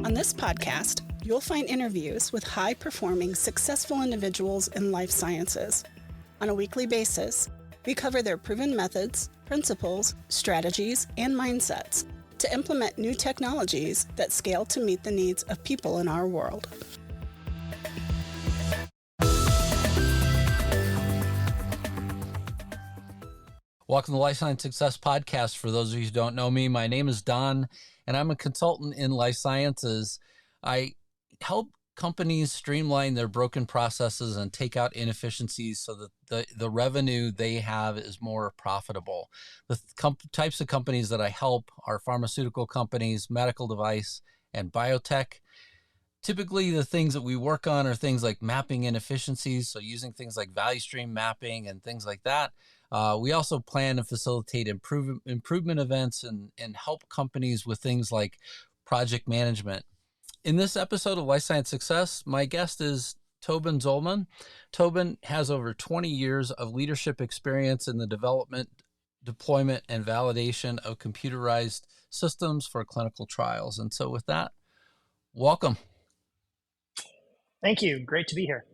On this podcast, you'll find interviews with high-performing, successful individuals in life sciences. On a weekly basis, we cover their proven methods, principles, strategies, and mindsets to implement new technologies that scale to meet the needs of people in our world. Welcome to the Life Science Success Podcast. For those of you who don't know me, my name is Don, and I'm a consultant in life sciences. I help companies streamline their broken processes and take out inefficiencies so that the revenue they have is more profitable. The types of companies that I help are pharmaceutical companies, medical device, and biotech. Typically, the things that we work on are things like mapping inefficiencies, so using things like value stream mapping and things like that. We also plan and facilitate improvement events and help companies with things like project management. In this episode of Life Science Success, my guest is Toban Zolman. Toban has over 20 years of leadership experience in the development, deployment, and validation of computerized systems for clinical trials. And so with that, welcome. Thank you. Great to be here.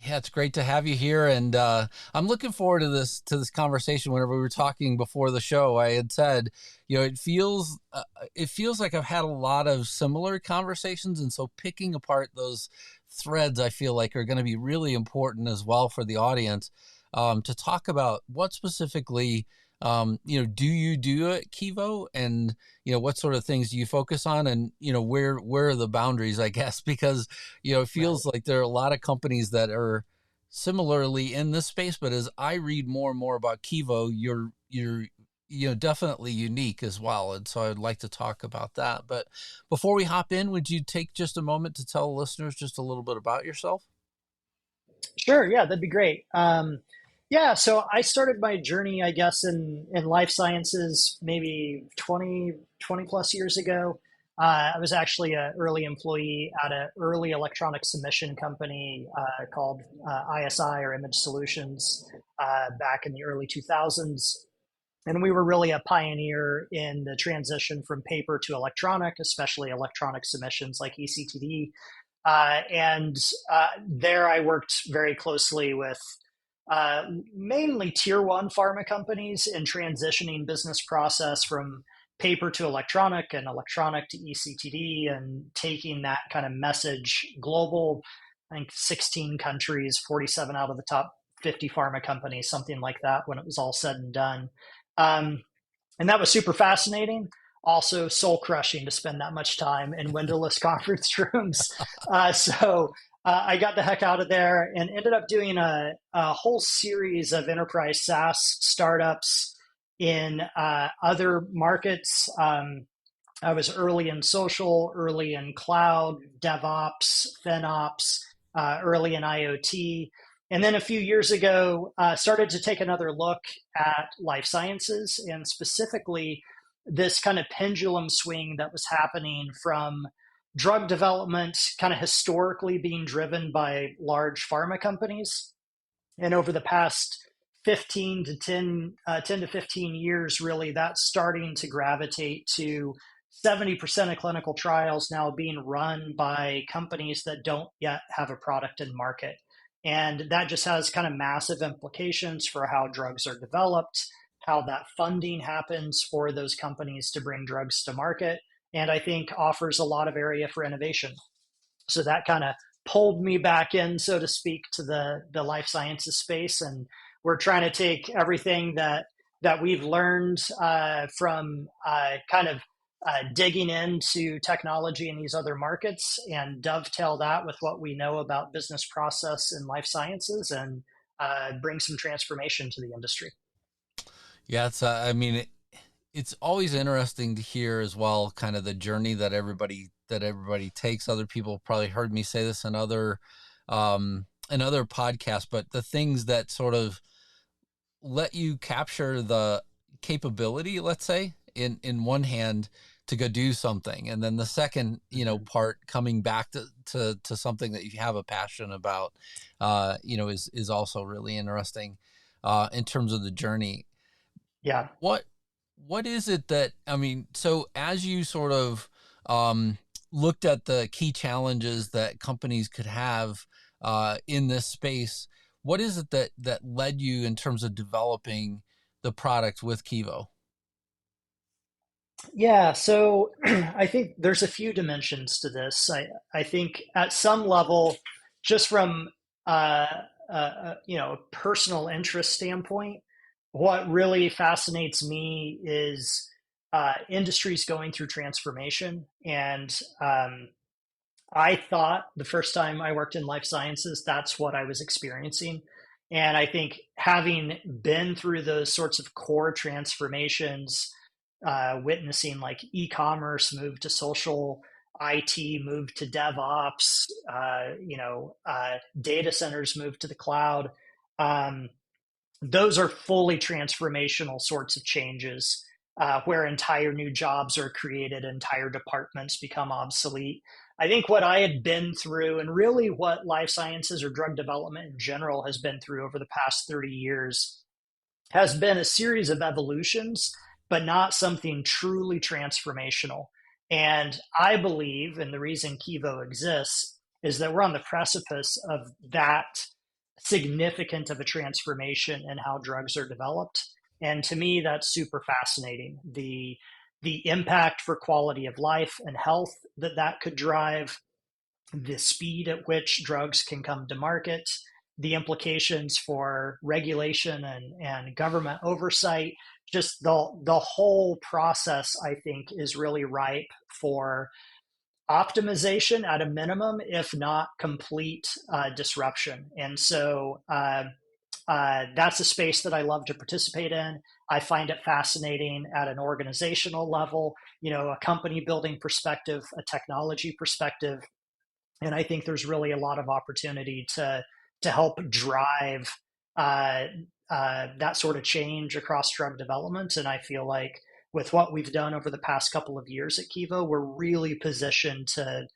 Yeah, it's great to have you here, and I'm looking forward to this conversation. Whenever we were talking before the show, I had said, it feels like I've had a lot of similar conversations, and so picking apart those threads, I feel like are going to be really important as well for the audience to talk about what specifically do you do at Kivo, and what sort of things do you focus on, and where are the boundaries, I guess, because it feels like there are a lot of companies that are similarly in this space, but as I read more and more about Kivo, you're definitely unique as well, and so I'd like to talk about that. But before we hop in, would you take just a moment to tell listeners just a little bit about yourself? Sure, yeah, that'd be great. So I started my journey, I guess, in life sciences maybe 20 plus years ago. I was actually an early employee at an early electronic submission company called ISI, or Image Solutions, back in the early 2000s. And we were really a pioneer in the transition from paper to electronic, especially electronic submissions like eCTD. There I worked very closely with mainly tier one pharma companies in transitioning business process from paper to electronic and electronic to eCTD, and taking that kind of message global. I think 16 countries, 47 out of the top 50 pharma companies, something like that when it was all said and done. And that was super fascinating. Also soul crushing to spend that much time in windowless conference rooms. I got the heck out of there and ended up doing a whole series of enterprise SaaS startups in other markets. I was early in social, early in cloud, DevOps, FinOps, early in IoT. And then a few years ago, started to take another look at life sciences, and specifically this kind of pendulum swing that was happening from drug development kind of historically being driven by large pharma companies. And over the past 10 to 15 years, really, that's starting to gravitate to 70% of clinical trials now being run by companies that don't yet have a product in market. And that just has kind of massive implications for how drugs are developed, how that funding happens for those companies to bring drugs to market, and I think offers a lot of area for innovation. So that kind of pulled me back in, so to speak, to the life sciences space. And we're trying to take everything that we've learned from digging into technology in these other markets and dovetail that with what we know about business process in life sciences, and bring some transformation to the industry. Yeah, it's always interesting to hear as well, kind of the journey that everybody takes. Other people probably heard me say this in other podcasts, but the things that sort of let you capture the capability, let's say, in one hand to go do something, and then the second, part coming back to something that you have a passion about, is also really interesting in terms of the journey. Yeah. What is it that, so as you sort of looked at the key challenges that companies could have in this space. What is it that led you in terms of developing the product with Kivo? Yeah, so I think there's a few dimensions to this. I think at some level, just from a personal interest standpoint, what really fascinates me is industries going through transformation. And I thought the first time I worked in life sciences, that's what I was experiencing. And I think having been through those sorts of core transformations, witnessing like e-commerce move to social, IT move to DevOps, data centers move to the cloud. Um, those are fully transformational sorts of changes where entire new jobs are created, entire departments become obsolete. I think what I had been through, and really what life sciences or drug development in general has been through over the past 30 years, has been a series of evolutions, but not something truly transformational. And I believe, and the reason Kivo exists, is that we're on the precipice of that significant of a transformation in how drugs are developed. And to me, that's super fascinating. The impact for quality of life and health that could drive, the speed at which drugs can come to market, the implications for regulation and government oversight, just the whole process, I think, is really ripe for optimization at a minimum, if not complete disruption. And so that's a space that I love to participate in. I find it fascinating at an organizational level, a company building perspective, a technology perspective. And I think there's really a lot of opportunity to help drive uh, that sort of change across drug development. And I feel like with what we've done over the past couple of years at Kivo, we're really positioned to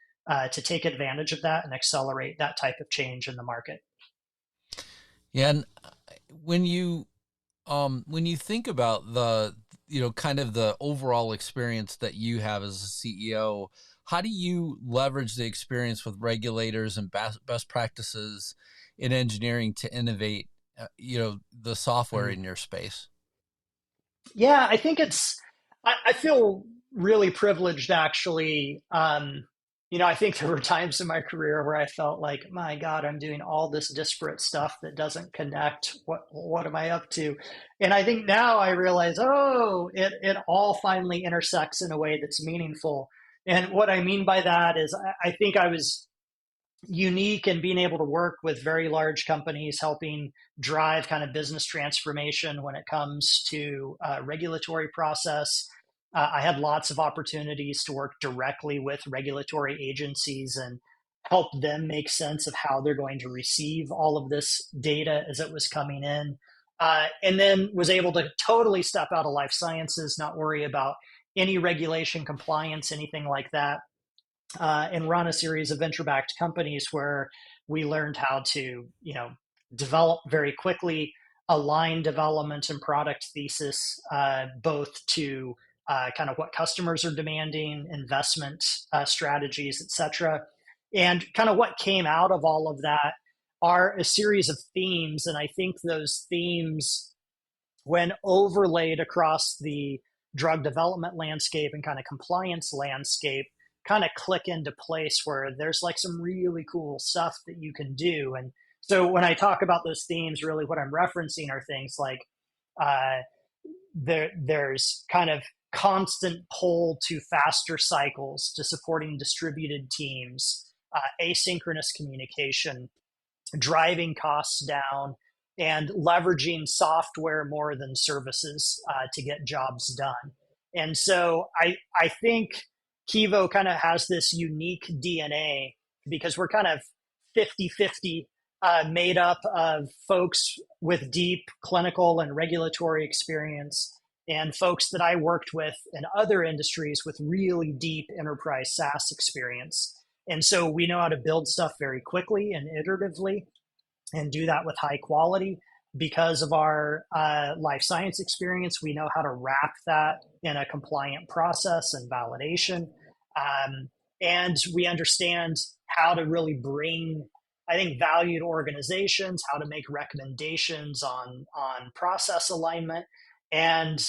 take advantage of that and accelerate that type of change in the market. Yeah, and when you when you think about the, kind of the overall experience that you have as a CEO, how do you leverage the experience with regulators and best practices in engineering to innovate, the software Mhm. in your space? Yeah, I think I feel really privileged actually. I think there were times in my career where I felt like, my God, I'm doing all this disparate stuff that doesn't connect. What am I up to? And I think now I realize, oh, it all finally intersects in a way that's meaningful. And what I mean by that is I think I was unique in being able to work with very large companies, helping drive kind of business transformation when it comes to regulatory process. I had lots of opportunities to work directly with regulatory agencies and help them make sense of how they're going to receive all of this data as it was coming in. And then was able to totally step out of life sciences, not worry about any regulation, compliance, anything like that, and run a series of venture-backed companies where we learned how to, develop very quickly, align development and product thesis, both to kind of what customers are demanding, investment strategies, et cetera. And kind of what came out of all of that are a series of themes. And I think those themes, when overlaid across the drug development landscape and kind of compliance landscape, kind of click into place where there's like some really cool stuff that you can do. And so when I talk about those themes, really what I'm referencing are things like uh, there's kind of constant pull to faster cycles, to supporting distributed teams, asynchronous communication, driving costs down, and leveraging software more than services to get jobs done. And so I think Kivo kind of has this unique DNA because we're kind of 50-50, made up of folks with deep clinical and regulatory experience and folks that I worked with in other industries with really deep enterprise SaaS experience. And so we know how to build stuff very quickly and iteratively and do that with high quality. Because of our life science experience, we know how to wrap that in a compliant process and validation. and we understand how to really bring, I think, value to organizations, how to make recommendations on process alignment. And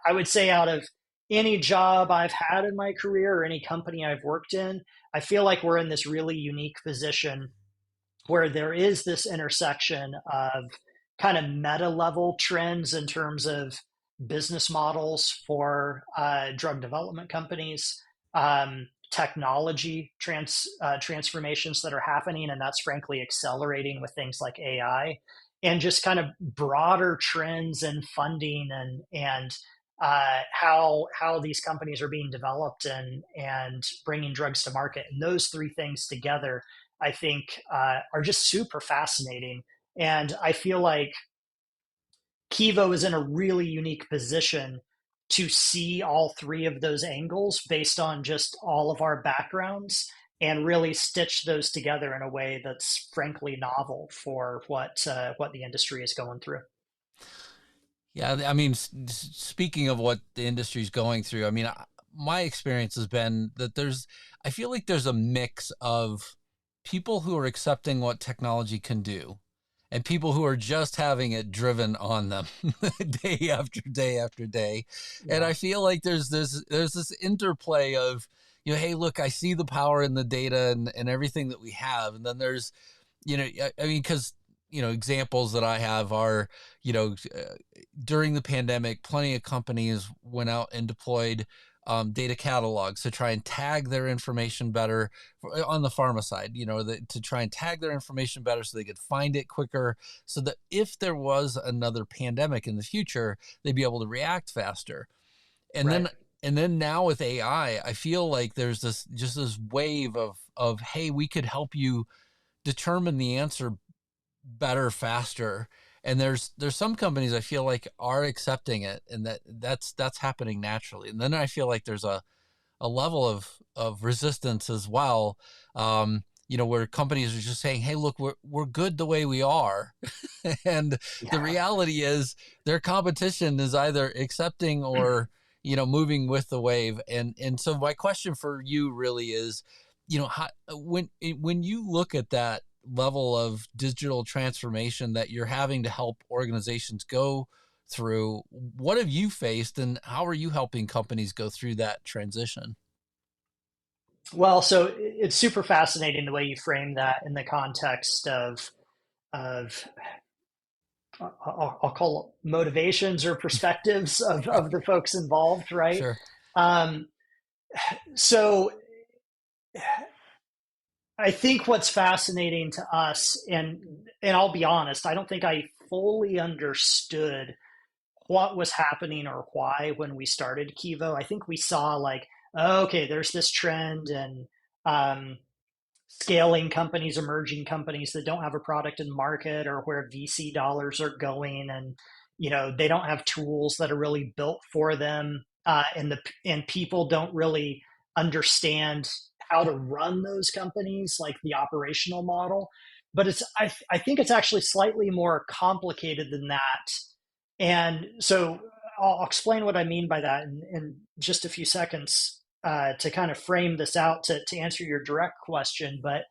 I would say out of any job I've had in my career or any company I've worked in, I feel like we're in this really unique position where there is this intersection of kind of meta level trends in terms of business models for drug development companies, technology transformations that are happening, and that's frankly accelerating with things like AI, and just kind of broader trends in funding and how these companies are being developed and bringing drugs to market. And those three things together, I think, are just super fascinating. And I feel like Kivo is in a really unique position to see all three of those angles based on just all of our backgrounds and really stitch those together in a way that's frankly novel for what the industry is going through. Yeah, I mean, speaking of what the industry is going through, I mean, my experience has been that I feel like there's a mix of people who are accepting what technology can do and people who are just having it driven on them day after day after day. Yeah. And I feel like there's this interplay of, hey, look, I see the power in the data and everything that we have. And then there's, I mean, because examples that I have are, during the pandemic, plenty of companies went out and deployed data catalogs to try and tag their information better on the pharma side, to try and tag their information better so they could find it quicker, so that if there was another pandemic in the future, they'd be able to react faster. And right. then now with AI, I feel like there's this wave of, hey, we could help you determine the answer better, faster. And there's some companies I feel like are accepting it, and that's happening naturally. And then I feel like there's a level of resistance as well, where companies are just saying, hey, look, we're good the way we are. And yeah. The reality is their competition is either accepting or, moving with the wave. And so my question for you really is, when you look at that level of digital transformation that you're having to help organizations go through, what have you faced and how are you helping companies go through that transition? Well, so it's super fascinating the way you frame that in the context of I'll call it motivations or perspectives of the folks involved, right? Sure. So I think what's fascinating to us, and I'll be honest, I don't think I fully understood what was happening or why when we started Kivo. I think we saw like, okay, there's this trend and scaling companies, emerging companies that don't have a product in market or where VC dollars are going, and they don't have tools that are really built for them, and people don't really understand how to run those companies, like the operational model. But I think it's actually slightly more complicated than that. And so I'll explain what I mean by that in just a few seconds to kind of frame this out to answer your direct question. But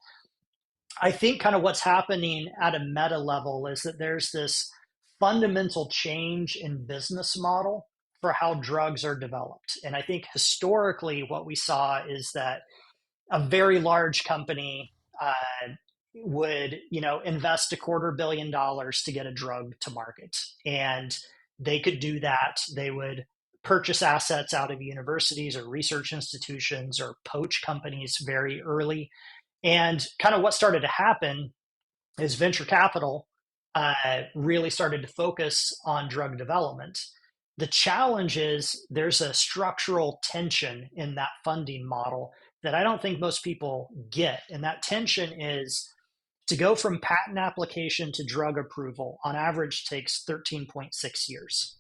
I think kind of what's happening at a meta level is that there's this fundamental change in business model for how drugs are developed. And I think historically what we saw is that a very large company would, invest $250 million to get a drug to market. And they could do that. They would purchase assets out of universities or research institutions or poach companies very early. And kind of what started to happen is venture capital really started to focus on drug development. The challenge is there's a structural tension in that funding model that I don't think most people get. And that tension is to go from patent application to drug approval on average takes 13.6 years.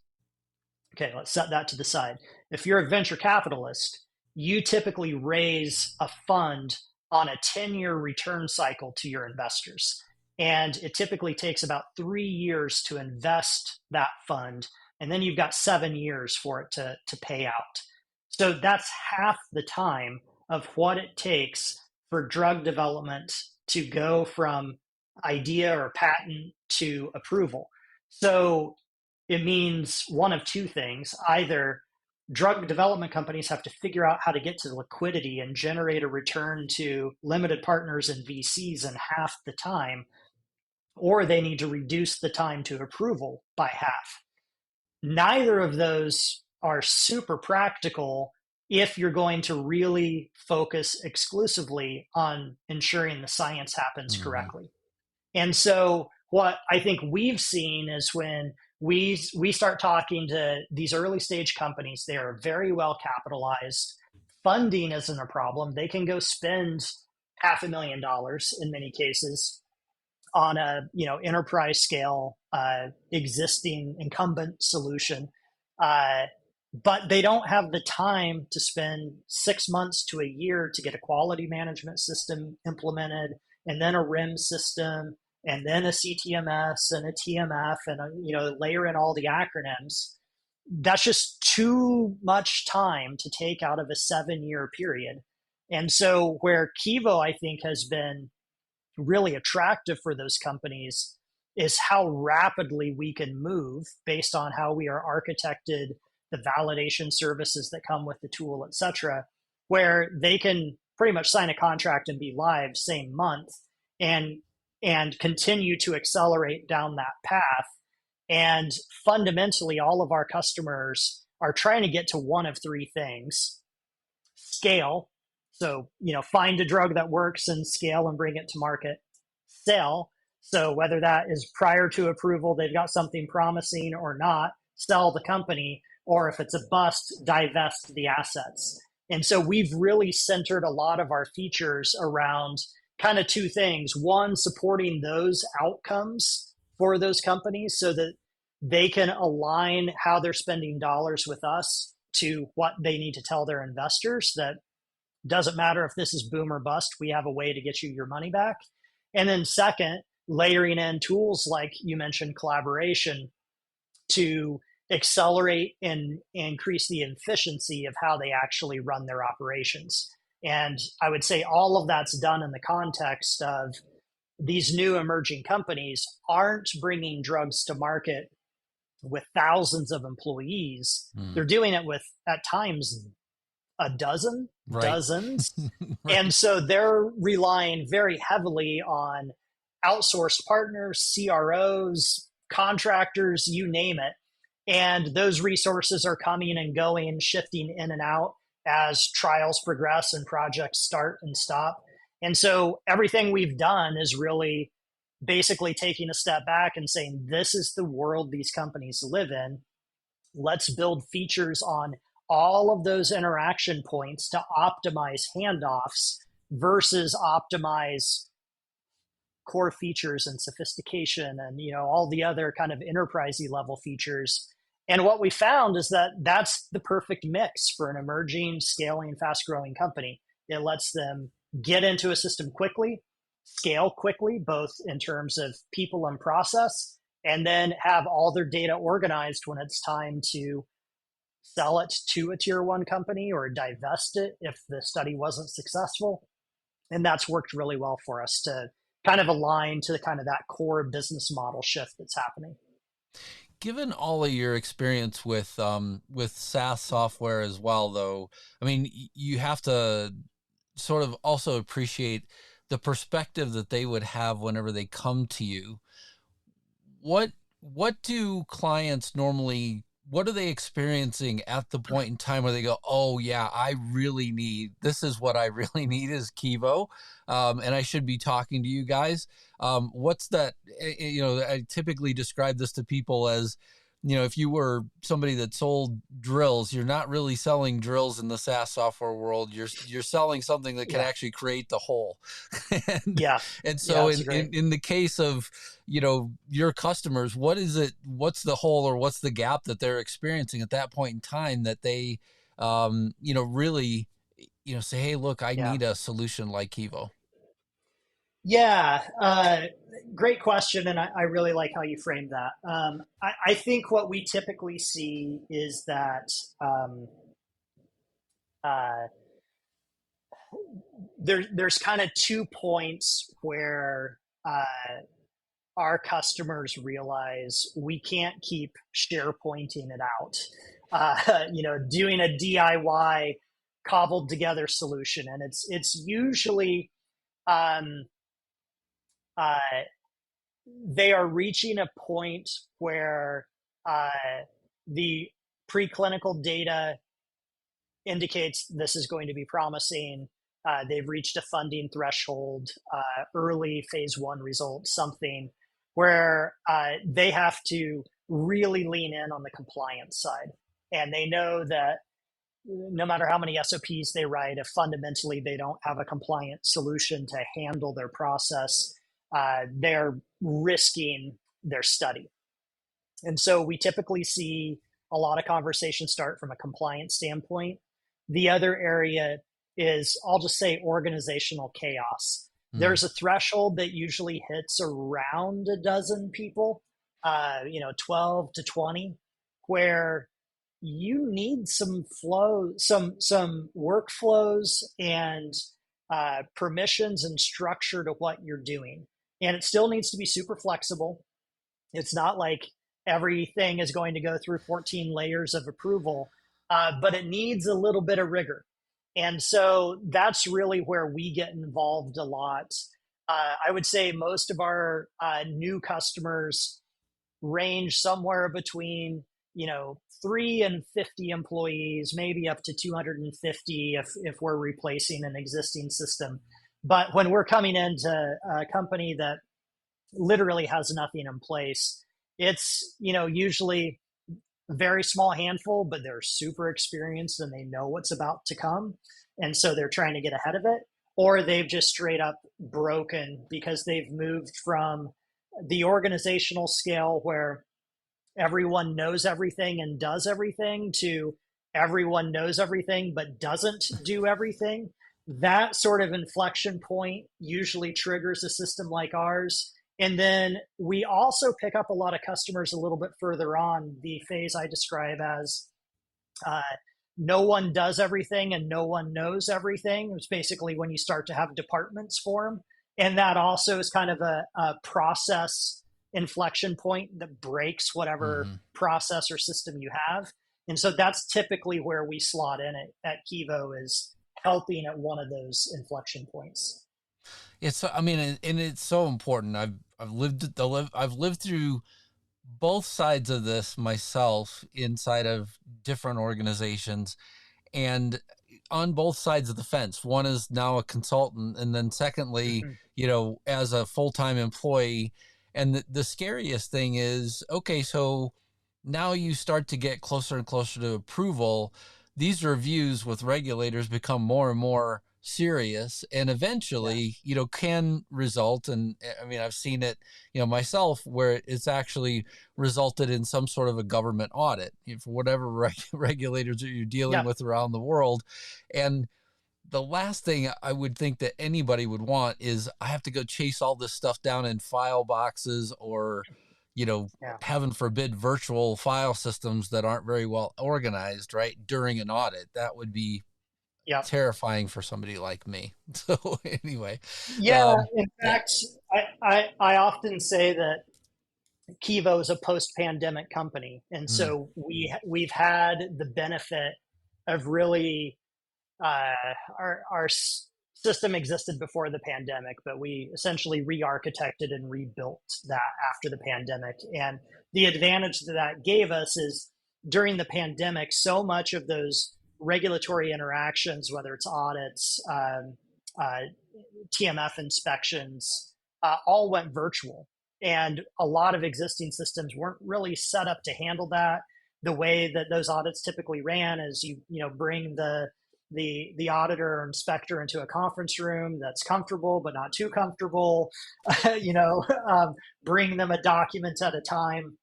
Okay, let's set that to the side. If you're a venture capitalist, you typically raise a fund on a 10-year return cycle to your investors. And it typically takes about 3 years to invest that fund. And then you've got 7 years for it to pay out. So that's half the time of what it takes for drug development to go from idea or patent to approval. So it means one of two things. Either drug development companies have to figure out how to get to liquidity and generate a return to limited partners and VCs in half the time, or they need to reduce the time to approval by half. Neither of those are super practical if you're going to really focus exclusively on ensuring the science happens correctly. And so what I think we've seen is when we start talking to these early stage companies, they are very well capitalized. Funding isn't a problem. They can go spend $500,000 in many cases on a enterprise scale existing incumbent solution, but they don't have the time to spend 6 months to a year to get a quality management system implemented, and then a RIM system, and then a CTMS and a TMF, and layer in all the acronyms. That's just too much time to take out of a 7-year period. And so where Kivo, I think, has been really attractive for those companies is how rapidly we can move based on how we are architected, the validation services that come with the tool, et cetera, where they can pretty much sign a contract and be live same month and continue to accelerate down that path. And fundamentally, all of our customers are trying to get to one of three things: scale. So, find a drug that works and scale and bring it to market. Sell. So whether that is prior to approval, they've got something promising or not, sell the company, or if it's a bust, divest the assets. And so we've really centered a lot of our features around kind of two things. One, supporting those outcomes for those companies so that they can align how they're spending dollars with us to what they need to tell their investors, that doesn't matter if this is boom or bust, we have a way to get you your money back. And then second, layering in tools like you mentioned, collaboration, to accelerate and increase the efficiency of how they actually run their operations. And I would say all of that's done in the context of these new emerging companies aren't bringing drugs to market with thousands of employees. They're doing it with, at times, a dozen, dozens. Right. And so they're relying very heavily on outsourced partners, CROs, contractors, you name it. And those resources are coming and going, shifting in and out as trials progress and projects start and stop. And so everything we've done is really basically taking a step back and saying, this is the world these companies live in. Let's build features on all of those interaction points to optimize handoffs versus optimize core features and sophistication and all the other kind of enterprisey level features. And what we found is that that's the perfect mix for an emerging, scaling, fast-growing company. It lets them get into a system quickly, scale quickly, both in terms of people and process, and then have all their data organized when it's time to sell it to a tier one company or divest it if the study wasn't successful. And that's worked really well for us to kind of align to kind of that core business model shift that's happening. Given all of your experience with SaaS software as well, though, I mean, you have to sort of also appreciate the perspective that they would have whenever they come to you. What do clients normally, what are they experiencing at the point in time where they go, oh yeah, this is what I really need is Kivo. And I should be talking to you guys. What's that? I typically describe this to people as, if you were somebody that sold drills, you're not really selling drills in the SaaS software world. You're selling something that can actually create the hole. And so in the case of, your customers, what's the hole or what's the gap that they're experiencing at that point in time that they, really, say, hey, look, I need a solution like Kivo. Yeah, great question. And I really like how you framed that. I think what we typically see is that there's kind of 2 points where our customers realize we can't keep share pointing it out. Doing a DIY cobbled together solution, and it's usually um, uh, they are reaching a point where uh, the preclinical data indicates this is going to be promising. They've reached a funding threshold, early phase 1 results, something where they have to really lean in on the compliance side. And they know that no matter how many SOPs they write, if fundamentally they don't have a compliant solution to handle their process, they're risking their study. And so we typically see a lot of conversations start from a compliance standpoint. The other area is, I'll just say, organizational chaos. There's a threshold that usually hits around a dozen people, 12 to 20, where you need some flow, some workflows and permissions and structure to what you're doing. And it still needs to be super flexible. It's not like everything is going to go through 14 layers of approval, but it needs a little bit of rigor. And so that's really where we get involved a lot. I would say most of our new customers range somewhere between 3 and 50 employees, maybe up to 250 if we're replacing an existing system. But when we're coming into a company that literally has nothing in place, it's usually a very small handful, but they're super experienced and they know what's about to come, and so they're trying to get ahead of it. Or they've just straight up broken because they've moved from the organizational scale where everyone knows everything and does everything to everyone knows everything but doesn't do everything. That sort of inflection point usually triggers a system like ours. And then we also pick up a lot of customers a little bit further on, the phase I describe as no one does everything and no one knows everything. It's basically when you start to have departments form. And that also is kind of a process inflection point that breaks whatever process or system you have. And so that's typically where we slot in at Kivo, is helping at one of those inflection points. And it's so important. I've lived through both sides of this myself inside of different organizations, and on both sides of the fence. One is now a consultant, and then secondly, as a full-time employee. And the scariest thing is, okay, so now you start to get closer and closer to approval. These reviews with regulators become more and more serious, and eventually, can result. And I mean, I've seen it, myself, where it's actually resulted in some sort of a government audit for whatever regulators that you're dealing with around the world. And the last thing I would think that anybody would want is I have to go chase all this stuff down in file boxes or, heaven forbid, virtual file systems that aren't very well organized, right, during an audit. That would be terrifying for somebody like me. So anyway. In fact, I often say that Kivo is a post-pandemic company. And so we've had the benefit of really our system existed before the pandemic, but we essentially re-architected and rebuilt that after the pandemic. And the advantage that gave us is during the pandemic, so much of those regulatory interactions, whether it's audits, TMF inspections, all went virtual. And a lot of existing systems weren't really set up to handle that. The way that those audits typically ran is you bring the auditor or inspector into a conference room that's comfortable but not too comfortable, bring them a document at a time,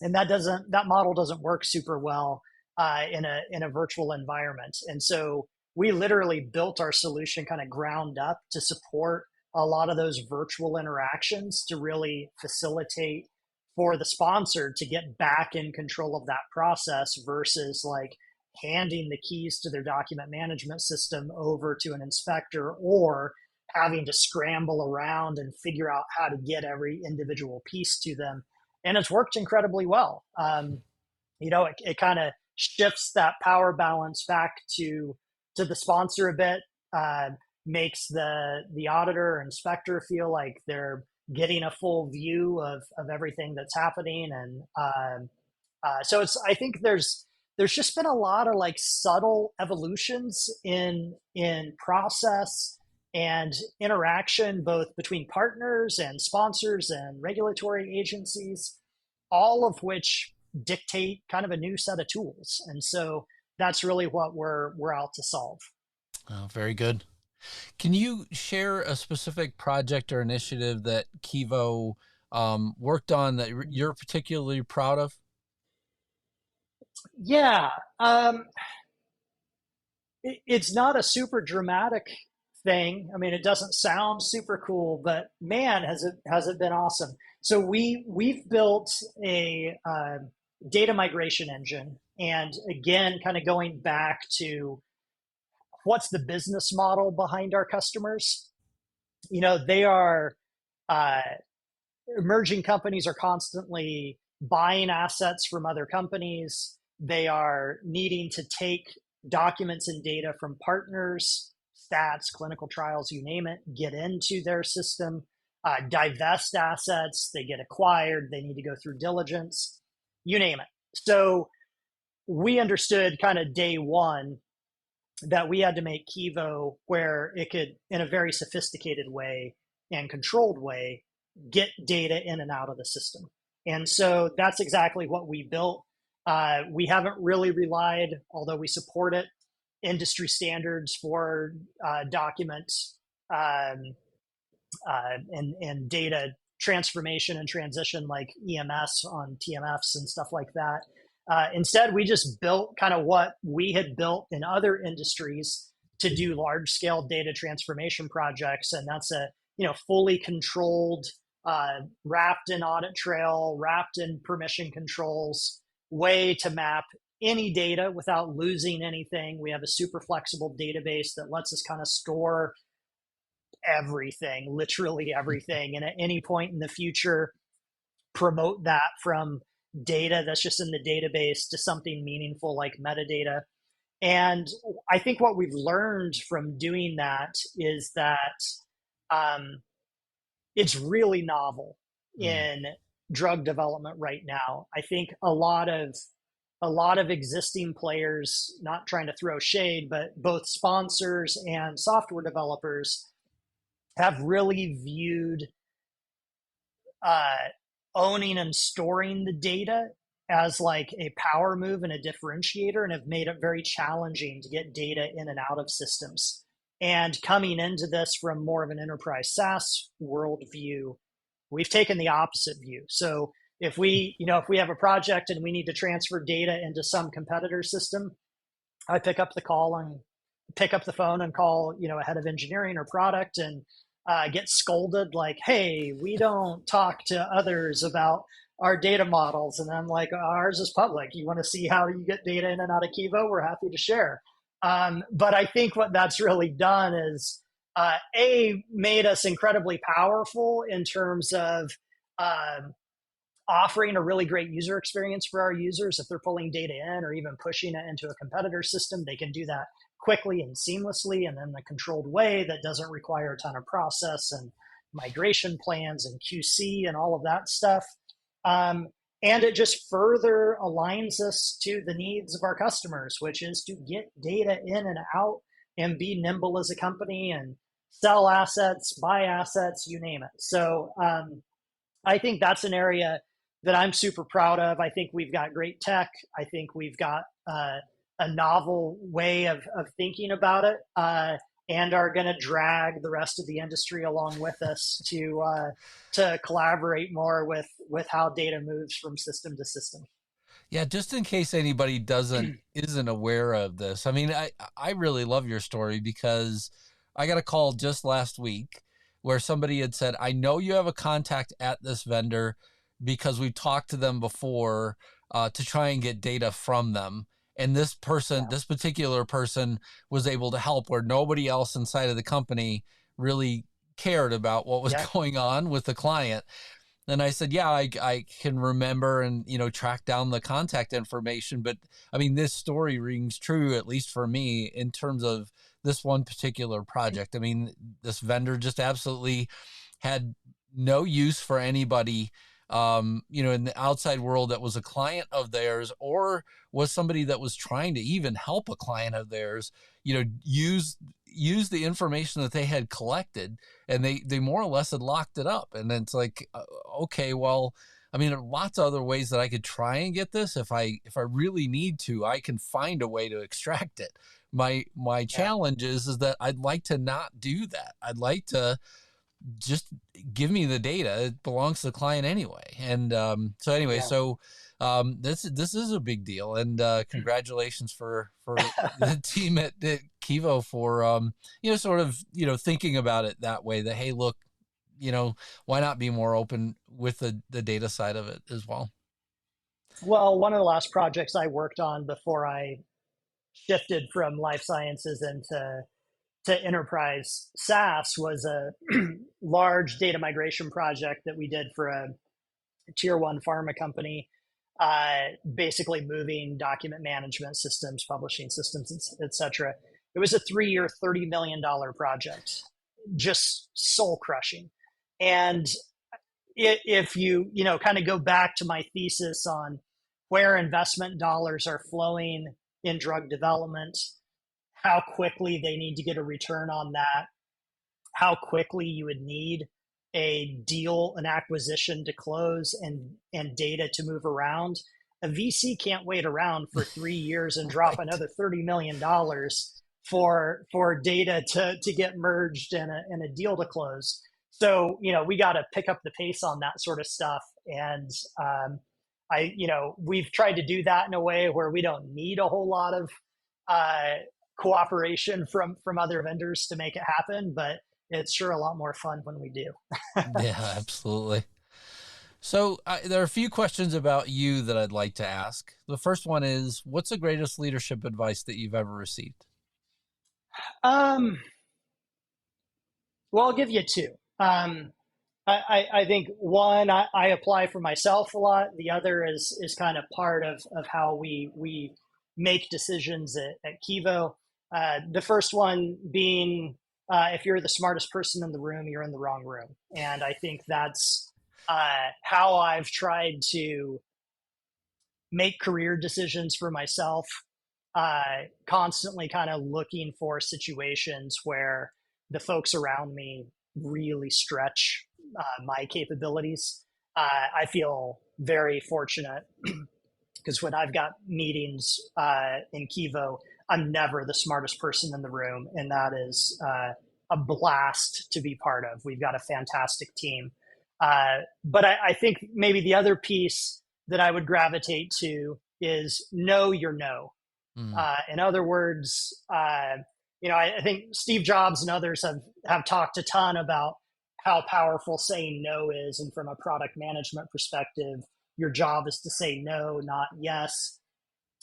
and that model doesn't work super well in a virtual environment. And so we literally built our solution kind of ground up to support a lot of those virtual interactions to really facilitate for the sponsor to get back in control of that process versus like handing the keys to their document management system over to an inspector, or having to scramble around and figure out how to get every individual piece to them. And it's worked incredibly well. It kind of shifts that power balance back to the sponsor a bit, makes the auditor or inspector feel like they're getting a full view of everything that's happening. And so I think there's just been a lot of like subtle evolutions in process and interaction, both between partners and sponsors and regulatory agencies, all of which dictate kind of a new set of tools. And so that's really what we're out to solve. Oh, very good. Can you share a specific project or initiative that Kivo worked on that you're particularly proud of? Yeah. It's not a super dramatic thing. I mean, it doesn't sound super cool, but man, has it been awesome. So we've built a data migration engine, and again, kind of going back to what's the business model behind our customers. They are emerging companies are constantly buying assets from other companies. They are needing to take documents and data from partners, stats, clinical trials, you name it, get into their system, divest assets, they get acquired, they need to go through diligence, you name it. So we understood kind of day one that we had to make Kivo where it could, in a very sophisticated way and controlled way, get data in and out of the system. And so that's exactly what we built. We haven't really relied, although we support it, industry standards for documents and data transformation and transition, like EMS on TMFs and stuff like that. Instead, we just built kind of what we had built in other industries to do large scale data transformation projects. And that's a fully controlled, wrapped in audit trail, wrapped in permission controls way to map any data without losing anything. We have a super flexible database that lets us kind of store everything, literally everything. And at any point in the future, promote that from data that's just in the database to something meaningful like metadata. And I think what we've learned from doing that is that it's really novel in drug development right now. I think a lot of existing players, not trying to throw shade, but both sponsors and software developers have really viewed owning and storing the data as like a power move and a differentiator, and have made it very challenging to get data in and out of systems. And coming into this from more of an enterprise SaaS worldview, we've taken the opposite view. So if we have a project and we need to transfer data into some competitor system, I pick up the phone and call, a head of engineering or product, and get scolded like, hey, we don't talk to others about our data models. And I'm like, ours is public. You want to see how you get data in and out of Kivo? We're happy to share. But I think what that's really done is, made us incredibly powerful in terms of offering a really great user experience for our users. If they're pulling data in or even pushing it into a competitor system, they can do that quickly and seamlessly, and in a controlled way that doesn't require a ton of process and migration plans and QC and all of that stuff. And it just further aligns us to the needs of our customers, which is to get data in and out and be nimble as a company and sell assets, buy assets, you name it. So I think that's an area that I'm super proud of. I think we've got great tech. I think we've got a novel way of thinking about it, and are going to drag the rest of the industry along with us to collaborate more with how data moves from system to system. Yeah, just in case anybody isn't aware of this. I mean, I really love your story, because I got a call just last week where somebody had said, I know you have a contact at this vendor because we talked to them before to try and get data from them. And this person, Yeah. this particular person was able to help where nobody else inside of the company really cared about what was Yeah. going on with the client. And I said, yeah, I can remember and, track down the contact information. But I mean, this story rings true, at least for me, in terms of this one particular project. I mean, this vendor just absolutely had no use for anybody, in the outside world that was a client of theirs or was somebody that was trying to even help a client of theirs, use the information that they had collected, and they more or less had locked it up. And it's like, okay, well, I mean, lots of other ways that I could try and get this. If I really need to, I can find a way to extract it. My Yeah. challenge is that I'd like to not do that. I'd like to just give me the data. It belongs to the client anyway. And so anyway, Yeah. so this is a big deal. And congratulations for the team at Kivo for sort of thinking about it that way. That, hey, look, why not be more open with the data side of it as well? Well, one of the last projects I worked on before I shifted from life sciences into enterprise SaaS was a large data migration project that we did for a tier one pharma company, basically moving document management systems, publishing systems, et cetera. It was a 3-year, $30 million project, just soul crushing. And if you kind of go back to my thesis on where investment dollars are flowing in drug development, how quickly they need to get a return on that, how quickly you would need a deal, an acquisition to close and data to move around. A VC can't wait around for 3 years and drop Right. another $30 million for data to get merged and a deal to close. So, we got to pick up the pace on that sort of stuff. And we've tried to do that in a way where we don't need a whole lot of cooperation from other vendors to make it happen, but it's sure a lot more fun when we do. Yeah, absolutely. So there are a few questions about you that I'd like to ask. The first one is, what's the greatest leadership advice that you've ever received? um, well, I'll give you two. I think one, I apply for myself a lot. The other is kind of part of how we make decisions at Kivo. The first one being, if you're the smartest person in the room, you're in the wrong room. And I think that's how I've tried to make career decisions for myself, constantly kind of looking for situations where the folks around me really stretch my capabilities. I feel very fortunate because when I've got meetings in Kivo, I'm never the smartest person in the room, and that is a blast to be part of. We've got a fantastic team. But I think maybe the other piece that I would gravitate to is know your no. Mm. In other words, I think Steve Jobs and others have talked a ton about how powerful saying no is. And from a product management perspective, your job is to say no, not yes.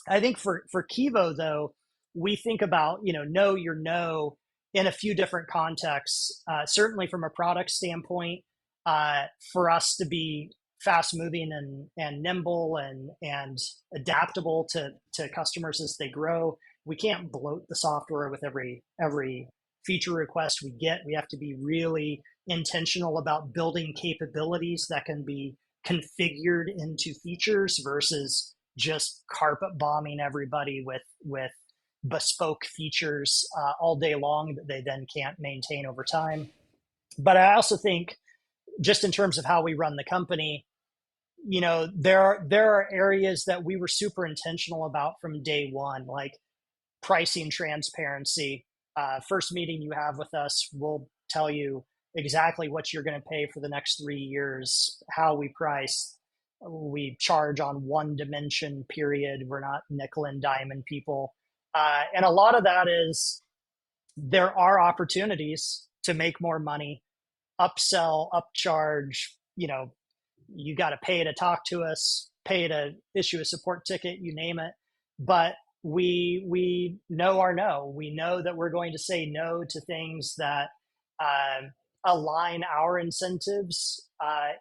I think for Kivo, though, we think about, know your no in a few different contexts. Certainly from a product standpoint, for us to be fast moving and nimble and adaptable to customers as they grow. We can't bloat the software with every feature request we get. We have to be really intentional about building capabilities that can be configured into features versus just carpet bombing everybody with bespoke features all day long that they then can't maintain over time. But I also think, just in terms of how we run the company, there are areas that we were super intentional about from day one, like pricing transparency. First meeting you have with us, we'll tell you exactly what you're going to pay for the next 3 years, how we price. We charge on one dimension, period. We're not nickel and diamond people. And a lot of that is there are opportunities to make more money, upsell, upcharge. You got to pay to talk to us, pay to issue a support ticket, you name it. But we know our no. We know that we're going to say no to things that align our incentives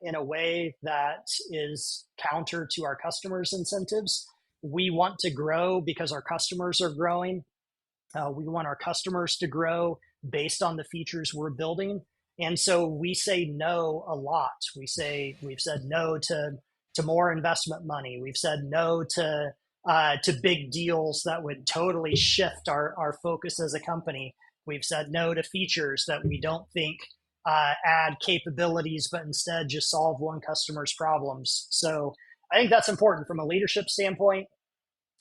in a way that is counter to our customers' incentives. We want to grow because our customers are growing. We want our customers to grow based on the features we're building. And so we say no a lot. We've said no to more investment money. We've said no to big deals that would totally shift our focus as a company. We've said no to features that we don't think add capabilities, but instead just solve one customer's problems. So I think that's important from a leadership standpoint.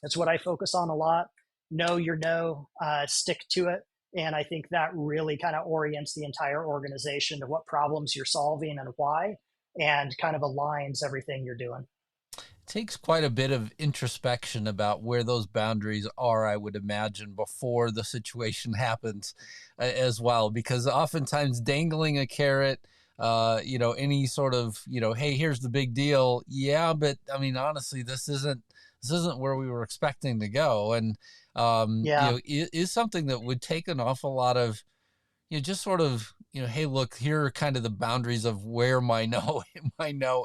That's what I focus on a lot. Know your no, stick to it. And I think that really kind of orients the entire organization to what problems you're solving and why, and kind of aligns everything you're doing. It takes quite a bit of introspection about where those boundaries are, I would imagine, before the situation happens as well, because oftentimes dangling a carrot, any sort of, hey, here's the big deal. Yeah, but I mean, honestly, this isn't where we were expecting to go. And, is something that would take an awful lot of, just sort of, hey, look, here are kind of the boundaries of where my no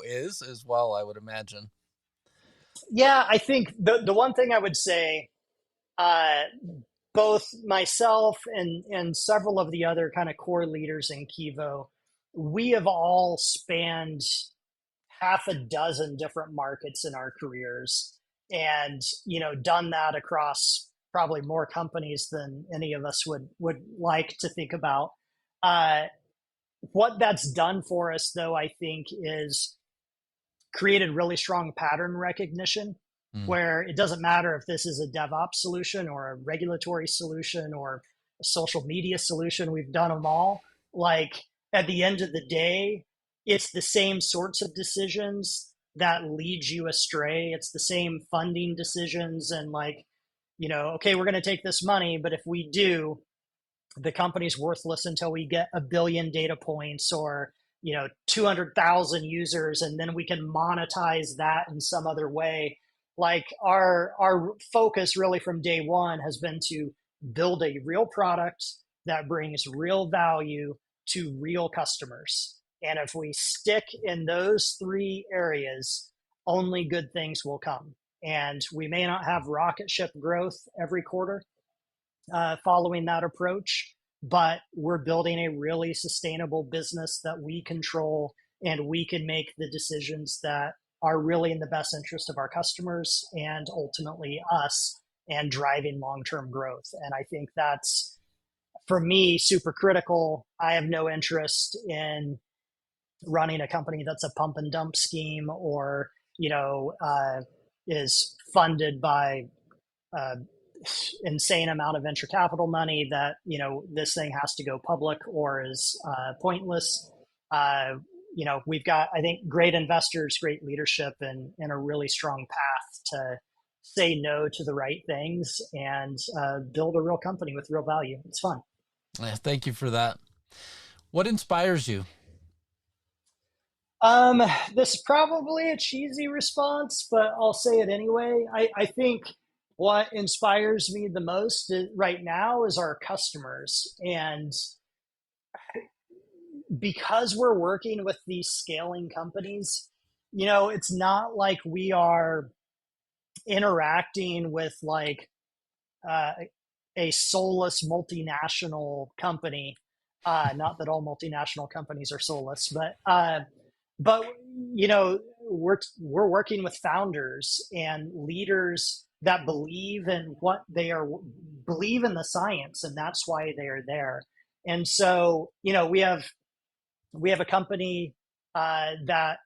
is as well, I would imagine. Yeah, I think the one thing I would say, both myself and several of the other kind of core leaders in Kivo, we have all spanned half a dozen different markets in our careers, and done that across probably more companies than any of us would like to think about. What that's done for us, though, I think, is created really strong pattern recognition, where it doesn't matter if this is a DevOps solution or a regulatory solution or a social media solution. We've done them all. Like, at the end of the day, it's the same sorts of decisions that lead you astray. It's the same funding decisions, and okay, we're going to take this money, but if we do, the company's worthless until we get 1 billion data points or 200,000 users, and then we can monetize that in some other way. Like, our focus really from day one has been to build a real product that brings real value to real customers. And if we stick in those 3 areas, only good things will come. And we may not have rocket ship growth every quarter following that approach, but we're building a really sustainable business that we control, and we can make the decisions that are really in the best interest of our customers and ultimately us, and driving long-term growth. And I think that's, for me, super critical. I have no interest in running a company that's a pump and dump scheme, or is funded by insane amount of venture capital money that this thing has to go public or is pointless. We've got, I think, great investors, great leadership, and a really strong path to say no to the right things and build a real company with real value. It's fun. Thank you for that. What inspires you? This is probably a cheesy response, but I'll say it anyway. I think what inspires me the most right now is our customers. And because we're working with these scaling companies, it's not like we are interacting with a soulless multinational company. Not that all multinational companies are soulless, but we're working with founders and leaders that believe in believe in the science, and that's why they are there. And so, we have a company that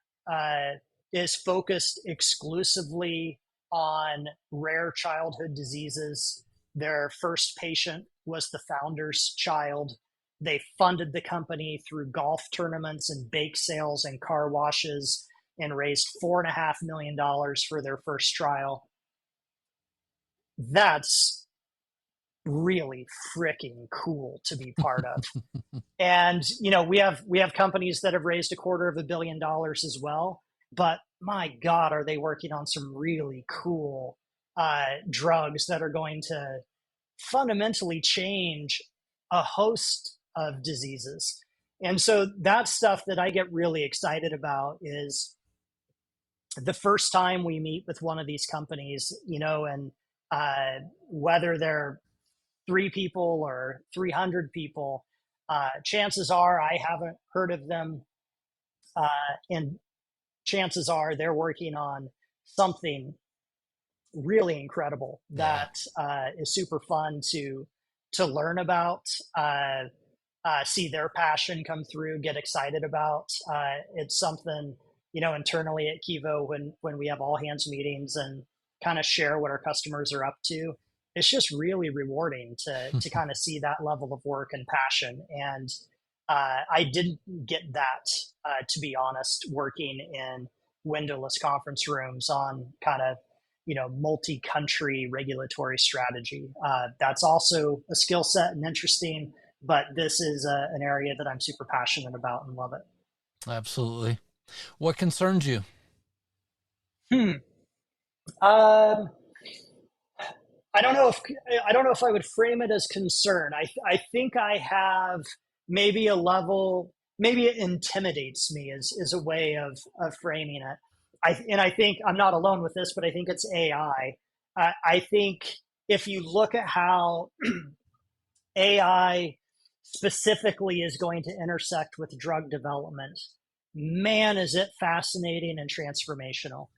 is focused exclusively on rare childhood diseases. Their first patient was the founder's child. They funded the company through golf tournaments and bake sales and car washes, and raised $4.5 million for their first trial. That's really freaking cool to be part of. And we have companies that have raised $250 million as well, but my God, are they working on some really cool drugs that are going to fundamentally change a host of diseases. And so that's stuff that I get really excited about. Is the first time we meet with one of these companies, and whether they're 3 people or 300 people, chances are I haven't heard of them. And chances are they're working on something really incredible Yeah. that is super fun to learn about, see their passion come through, get excited about. It's something, internally at Kivo, when we have all hands meetings and kind of share what our customers are up to, it's just really rewarding to kind of see that level of work and passion. And I didn't get that, to be honest, working in windowless conference rooms on kind of multi-country regulatory strategy. That's also a skill set and interesting, but this is an area that I'm super passionate about and love it. Absolutely. What concerns you? Um, I don't know if I would frame it as concern. I think I have maybe a level, maybe it intimidates me is a way of framing it. I think I'm not alone with this, but I think it's AI. I think if you look at how AI specifically is going to intersect with drug development, man, is it fascinating and transformational,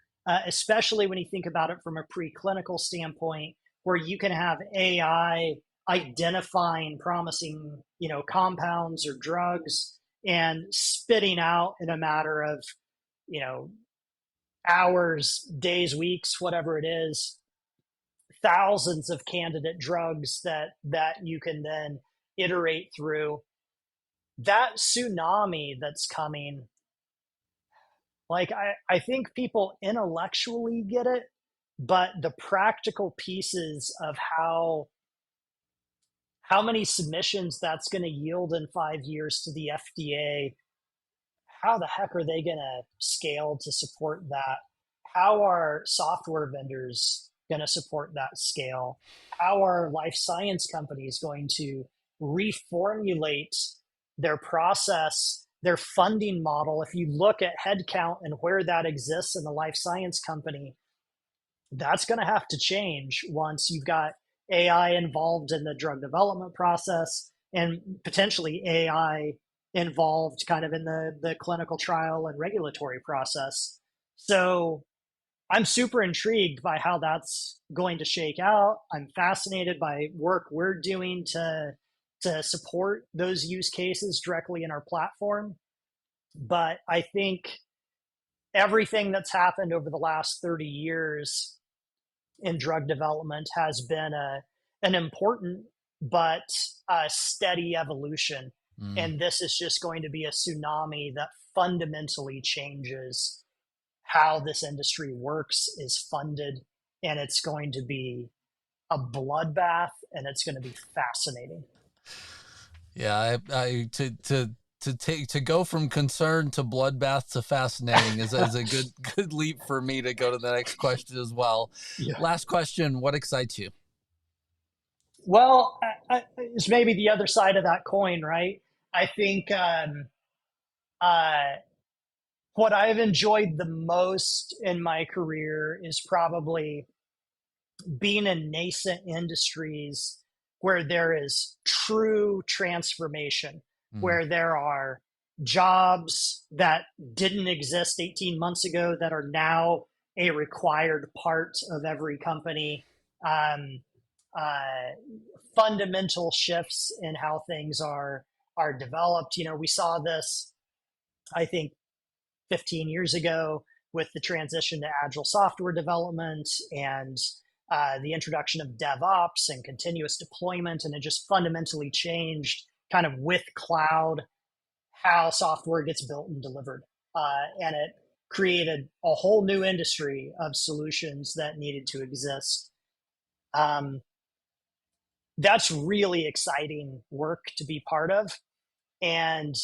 especially when you think about it from a preclinical standpoint, where you can have AI identifying promising, compounds or drugs and spitting out in a matter of, you know, hours, days, weeks, whatever it is, thousands of candidate drugs that you can then iterate through. That tsunami that's coming, like I think people intellectually get it, but the practical pieces of how many submissions that's going to yield in 5 years to the FDA, how the heck are they going to scale to support that? How are software vendors going to support that scale? How are life science companies going to reformulate their process, their funding model? If you look at headcount and where that exists in the life science company, that's going to have to change once you've got AI involved in the drug development process, and potentially AI involved kind of in the clinical trial and regulatory process. So I'm super intrigued by how that's going to shake out. I'm fascinated by work we're doing to support those use cases directly in our platform. But I think everything that's happened over the last 30 years in drug development has been an important but steady evolution. Mm. And this is just going to be a tsunami that fundamentally changes how this industry works, is funded, and it's going to be a bloodbath, and it's going to be fascinating. Yeah, I to go from concern to bloodbath to fascinating is a good leap for me to go to the next question as well. Yeah. Last question: what excites you? Well, it's maybe the other side of that coin, right? I think what I've enjoyed the most in my career is probably being in nascent industries where there is true transformation, Mm. where there are jobs that didn't exist 18 months ago that are now a required part of every company. Um, Fundamental shifts in how things are developed. We saw this, I think, 15 years ago with the transition to agile software development and the introduction of DevOps and continuous deployment. And it just fundamentally changed kind of with cloud how software gets built and delivered. And it created a whole new industry of solutions that needed to exist. That's really exciting work to be part of. And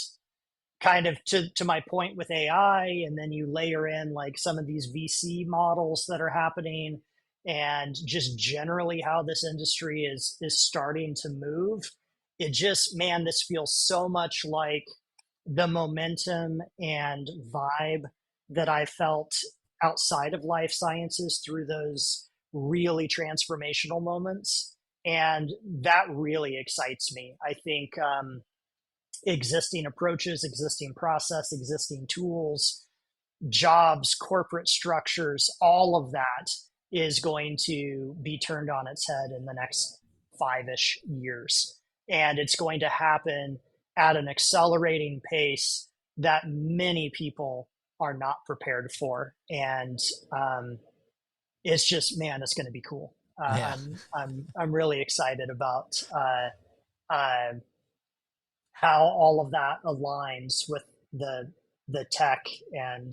kind of to my point with AI, and then you layer in like some of these VC models that are happening, and just generally how this industry is starting to move. It just, man, this feels so much like the momentum and vibe that I felt outside of life sciences through those really transformational moments. And that really excites me. I think existing approaches, existing process, existing tools, jobs, corporate structures, all of that is going to be turned on its head in the next 5-ish years. And it's going to happen at an accelerating pace that many people are not prepared for. And it's just, man, it's going to be cool. Yeah. I'm really excited about how all of that aligns with the tech and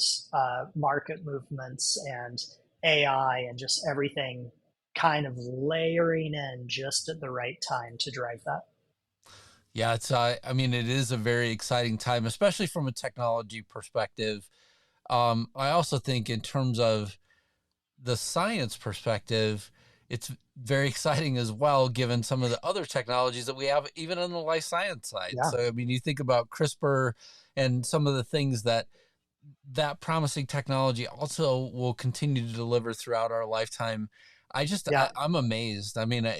market movements and AI and just everything kind of layering in just at the right time to drive that. Yeah, it's I mean, it is a very exciting time, especially from a technology perspective. I also think in terms of the science perspective, it's very exciting as well, given some of the other technologies that we have, even on the life science side. Yeah. So, I mean, you think about CRISPR and some of the things that promising technology also will continue to deliver throughout our lifetime. Yeah. I'm amazed. I mean,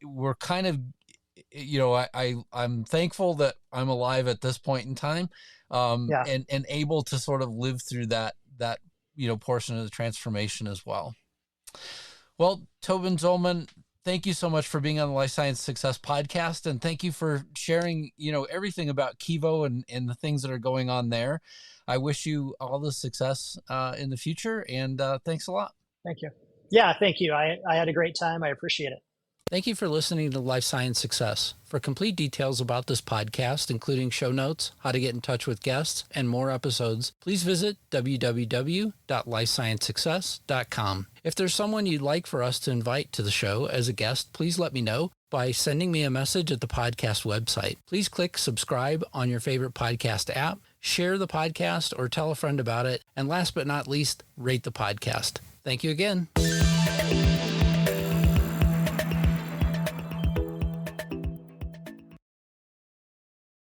we're kind of, I'm thankful that I'm alive at this point in time, Yeah. and able to sort of live through that portion of the transformation as well. Well, Toban Zolman, thank you so much for being on the Life Science Success Podcast, and thank you for sharing, everything about Kivo and the things that are going on there. I wish you all the success in the future, and thanks a lot. Thank you. Yeah, thank you. I had a great time. I appreciate it. Thank you for listening to Life Science Success. For complete details about this podcast, including show notes, how to get in touch with guests, and more episodes, please visit www.lifesciencesuccess.com. If there's someone you'd like for us to invite to the show as a guest, please let me know by sending me a message at the podcast website. Please click subscribe on your favorite podcast app, share the podcast, or tell a friend about it, and last but not least, rate the podcast. Thank you again.